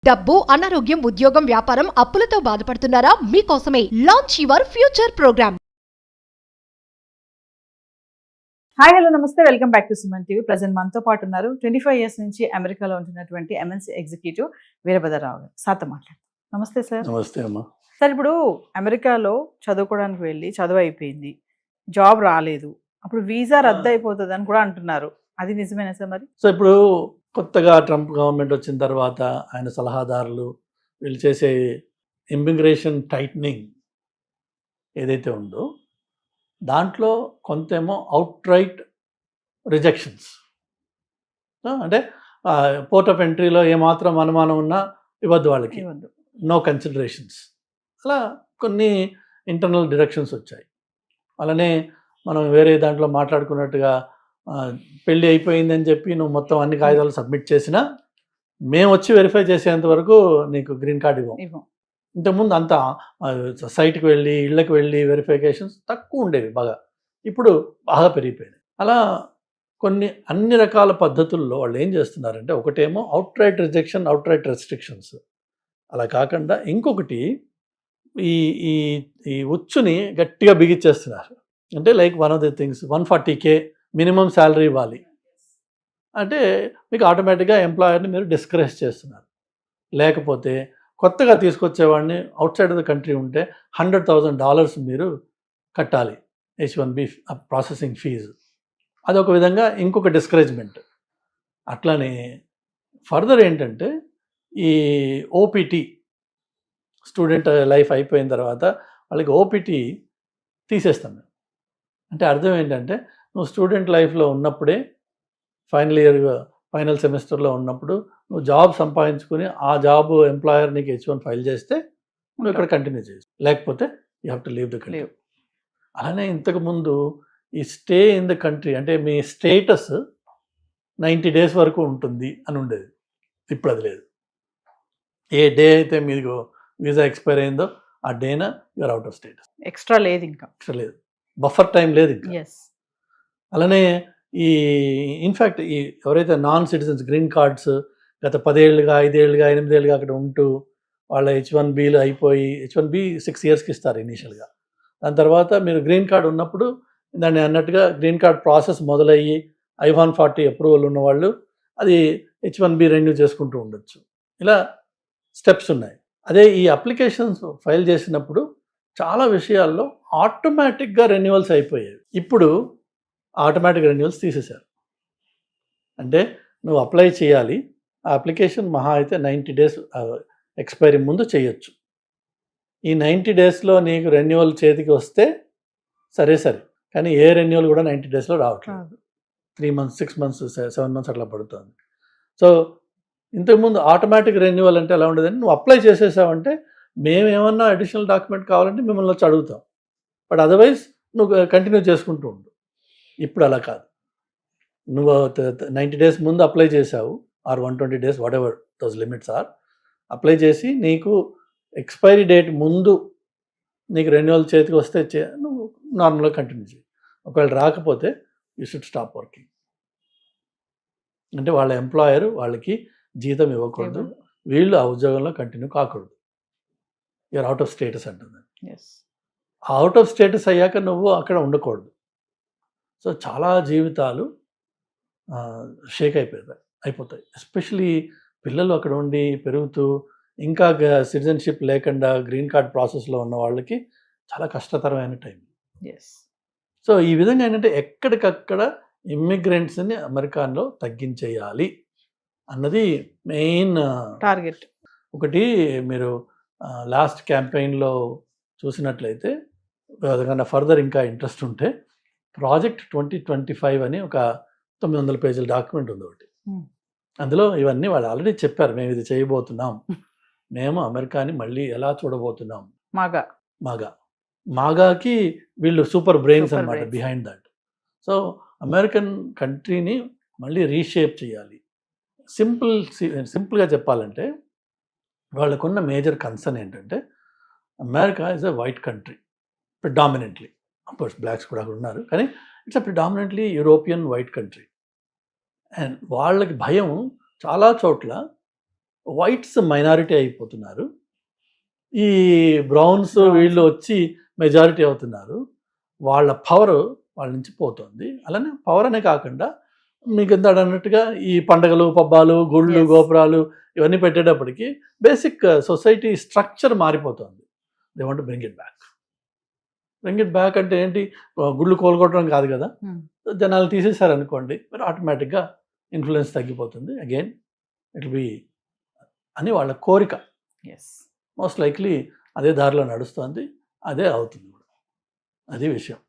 డబ్బు, అనారోగ్యం, ఉద్యోగం, వ్యాపారం, అప్పులతో బాధపడుతున్నారా? మీకోసమే launch your future program. Hi hello నమస్తే, welcome back to Suman TV. Present మనతో పాటు ఉన్నారు 25 ఇయర్స్ నుంచి అమెరికాలో ఉంటున్నటువంటి ఎంఎన్సీ ఎగ్జిక్యూటివ్ వీరభద్రరావు గారు. సార్తో మాట్లాడు. నమస్తే సార్. నమస్తే అమ్మా. సార్, ఇప్పుడు అమెరికాలో చదువుకోవడానికి వెళ్ళి చదువు అయిపోయింది, జాబ్ రాలేదు, అప్పుడు వీసా రద్దు అయిపోతుంది అని కూడా అంటున్నారు. అది నిజమేనా సార్? మరి సో ఇప్పుడు కొత్తగా ట్రంప్ గవర్నమెంట్ వచ్చిన తర్వాత ఆయన సలహాదారులు వీళ్ళు చేసే ఇమిగ్రేషన్ టైట్నింగ్ ఏదైతే ఉందో దాంట్లో కొంతేమో అవుట్ రైట్ రిజెక్షన్స్, అంటే పోర్ట్ ఆఫ్ ఎంట్రీలో ఏమాత్రం అనుమానం ఉన్నా ఇవ్వద్దు వాళ్ళకి, నో కన్సిడరేషన్స్, అలా కొన్ని ఇంటర్నల్ డిరెక్షన్స్ వచ్చాయి. అలానే మనం వేరే దాంట్లో మాట్లాడుకున్నట్టుగా పెళ్ళి అయిపోయిందని చెప్పి నువ్వు మొత్తం అన్ని కాగితాలు సబ్మిట్ చేసినా మేము వచ్చి వెరిఫై చేసేంత వరకు నీకు గ్రీన్ కార్డ్ ఇవ్వం. ఇంతకుముందు అంతా సైట్కి వెళ్ళి ఇళ్ళకి వెళ్ళి వెరిఫికేషన్స్ తక్కువ ఉండేవి బాగా, ఇప్పుడు బాగా పెరిగిపోయినాయి. అలా కొన్ని అన్ని రకాల పద్ధతుల్లో వాళ్ళు ఏం చేస్తున్నారంటే, ఒకటేమో out right rejection, out right restrictions, అలా కాకుండా ఇంకొకటి ఈ ఈ ఈ ఉచ్చుని గట్టిగా బిగించేస్తున్నారు. అంటే like one of the things 140K minimum salary ఇవ్వాలి అంటే మీకు ఆటోమేటిక్గా ఎంప్లాయర్ని మీరు డిస్కరేజ్ చేస్తున్నారు. లేకపోతే కొత్తగా తీసుకొచ్చేవాడిని outside of the country ఉంటే $100,000 మీరు కట్టాలి H1B ప్రాసెసింగ్ ఫీజు. అదొక విధంగా ఇంకొక డిస్కరేజ్మెంట్. అట్లానే ఫర్దర్ ఏంటంటే ఈ ఓపీటీ, స్టూడెంట్ లైఫ్ అయిపోయిన తర్వాత వాళ్ళకి ఓపీటీ తీసేస్తాం మేము. అంటే అర్థం ఏంటంటే, నువ్వు స్టూడెంట్ లైఫ్లో ఉన్నప్పుడే ఫైనల్ సెమిస్టర్లో ఉన్నప్పుడు నువ్వు జాబ్ సంపాదించుకుని ఆ జాబ్ ఎంప్లాయర్ నీకు H1 ఫైల్ చేస్తే నువ్వు ఇక్కడ కంటిన్యూ చేయొచ్చు, లేకపోతే you have to leave the country. అలానే ఇంతకుముందు ఈ స్టే ఇన్ ద కంట్రీ అంటే మీ స్టేటస్ 90 days వరకు ఉంటుంది అని ఉండేది. ఇప్పుడు అది లేదు. ఏ డే అయితే మీకు వీసా ఎక్స్పైర్ అయిందో ఆ డేనా you are out of status. Extra లేదు, ఇంకా ఎక్స్ట్రా లేదు, బఫర్ టైం లేదు ఇంకా. అలానే ఈ ఇన్ఫ్యాక్ట్ ఈ ఎవరైతే నాన్ సిటిజన్స్ గ్రీన్ కార్డ్స్ గత 10 ఏళ్ళుగా 5 ఏళ్ళుగా 8 ఏళ్ళుగా అక్కడ ఉంటూ వాళ్ళ H1Bలు అయిపోయి, H1B 6 yearsకి ఇస్తారు ఇనీషియల్గా. దాని తర్వాత మీరు గ్రీన్ కార్డ్ ఉన్నప్పుడు దాన్ని అన్నట్టుగా గ్రీన్ కార్డ్ ప్రాసెస్ మొదలయ్యి I-140 అప్రూవల్ ఉన్నవాళ్ళు అది H1B రెన్యూ చేసుకుంటూ ఉండొచ్చు. ఇలా స్టెప్స్ ఉన్నాయి. అదే ఈ అప్లికేషన్స్ ఫైల్ చేసినప్పుడు చాలా విషయాల్లో ఆటోమేటిక్గా రెన్యువల్స్ అయిపోయాయి. ఇప్పుడు ఆటోమేటిక్ రెన్యువల్స్ తీసేశారు. అంటే నువ్వు అప్లై చేయాలి, ఆ అప్లికేషన్ మహా అయితే 90 days ఎక్స్పైరీ ముందు చేయొచ్చు. ఈ 90 daysలో నీకు రెన్యువల్ చేతికి వస్తే సరే, కానీ ఏ రెన్యువల్ కూడా 90 daysలో రావట్లేదు. 3 months 6 months 7 months అట్లా పడుతుంది. సో ఇంతకుముందు ఆటోమేటిక్ రెన్యువల్ అంటే ఎలా ఉండేదంటే, నువ్వు అప్లై చేసేసావంటే మేము ఏమన్నా అడిషనల్ డాక్యుమెంట్ కావాలంటే మిమ్మల్ని వచ్చి అడుగుతాం, బట్ అదర్వైజ్ నువ్వు కంటిన్యూ చేసుకుంటూ ఉండు. ఇప్పుడు అలా కాదు. నువ్వు 90 days ముందు అప్లై చేసావు, or 120 days, whatever those limits are, apply చేసి నీకు ఎక్స్పైరీ డేట్ ముందు నీకు రెన్యువల్ చేతికి వస్తే నువ్వు నార్మల్గా కంటిన్యూ చేయి. ఒకవేళ రాకపోతే యూ షుడ్ స్టాప్ వర్కింగ్. అంటే వాళ్ళ ఎంప్లాయర్ వాళ్ళకి జీతం ఇవ్వకూడదు, వీళ్ళు ఆ ఉద్యోగంలో కంటిన్యూ కాకూడదు. యూఆర్ అవుట్ ఆఫ్ స్టేటస్ అంటుంది. అవుట్ ఆఫ్ స్టేటస్ అయ్యాక నువ్వు అక్కడ ఉండకూడదు. సో చాలా జీవితాలు షేక్ అయిపోతాయి. ఎస్పెషలీ పిల్లలు అక్కడ ఉండి పెరుగుతూ ఇంకా సిటిజన్షిప్ లేకుండా గ్రీన్ కార్డ్ ప్రాసెస్లో ఉన్న వాళ్ళకి చాలా కష్టతరమైన టైం. సో ఈ విధంగా ఏంటంటే ఎక్కడికక్కడ ఇమ్మిగ్రెంట్స్ని అమెరికాలో తగ్గించేయాలి అన్నది మెయిన్ టార్గెట్. ఒకటి మీరు లాస్ట్ క్యాంపెయిన్లో చూసినట్లయితే, అదకన్నా ఫర్దర్ ఇంకా ఇంట్రెస్ట్ ఉంటే ప్రాజెక్ట్ 2025 అని ఒక 900 pages డాక్యుమెంట్ ఉంది ఒకటి. అందులో ఇవన్నీ వాళ్ళు ఆల్రెడీ చెప్పారు, మేము ఇది చేయబోతున్నాం, మేము అమెరికాని మళ్ళీ ఎలా చూడబోతున్నాం. మాగాకి వీళ్ళు సూపర్ బ్రెయిన్స్ అన్నమాట బిహైండ్ దట్. సో అమెరికన్ కంట్రీని మళ్ళీ రీషేప్ చేయాలి. సింపుల్గా చెప్పాలంటే వాళ్ళకున్న మేజర్ కన్సర్న్ ఏంటంటే, America is a white country predominantly. Of course blocks కూడా అక్కడ ఉన్నారు, కానీ it's a predominantly European white country. And వాళ్ళకి భయం చాలా చోట్ల వైట్స్ మైనారిటీ అయిపోతున్నారు, ఈ బ్రౌన్స్ వీళ్ళు వచ్చి మెజారిటీ అవుతున్నారు, వాళ్ళ పవర్ వాళ్ళ నుంచి పోతుంది. అలానే పవర్ అనే కాకుండా మీకు ఎంత అన్నట్టుగా ఈ పండగలు పబ్బాలు గుళ్ళు Yes. గోపురాలు ఇవన్నీ పెట్టేటప్పటికి బేసిక్ సొసైటీ స్ట్రక్చర్ మారిపోతుంది. They want bring it back. Bring it back అంటే ఏంటి, గుళ్ళు కోలుకోవడం కాదు కదా, Hmm. జనాలు తీసేశారనుకోండి మరి ఆటోమేటిక్గా ఇన్ఫ్లుయెన్స్ తగ్గిపోతుంది, అగైన్ ఇట్ బి అని వాళ్ళ కోరిక. ఎస్. మోస్ట్ లైక్లీ అదే దారిలో నడుస్తుంది, అదే అవుతుంది కూడా, అది విషయం.